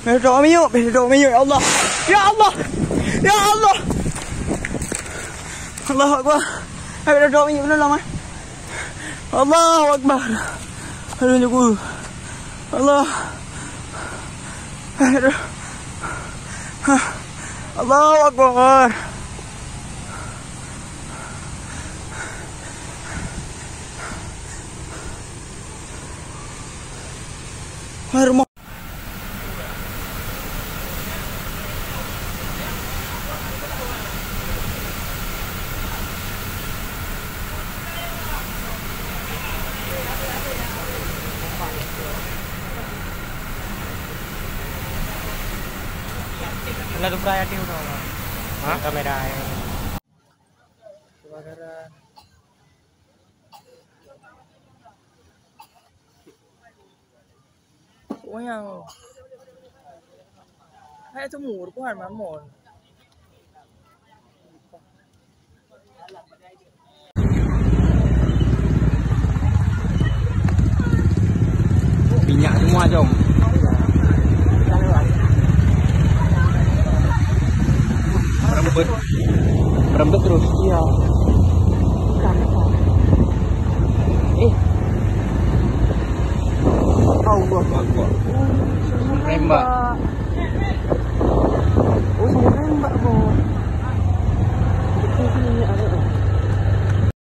Berdoa ya Allah. Ya Allah. Ya Allah. Allahu Akbar. Ayo berdoa minyak benar lah, Mas. Allahu Akbar. Aduh, aku. Allah. Aduh. Allahu Akbar. Rumah. Lah tu priority udah. Hah? Kamera ya. Kebakaran. Oh yang. Hai tu mur pun har mamon. Minyak semua jom. Merembet terus. Iya. Allah Akbar. Nembak. Oh, saya nembak, Bu. Itu sini ada.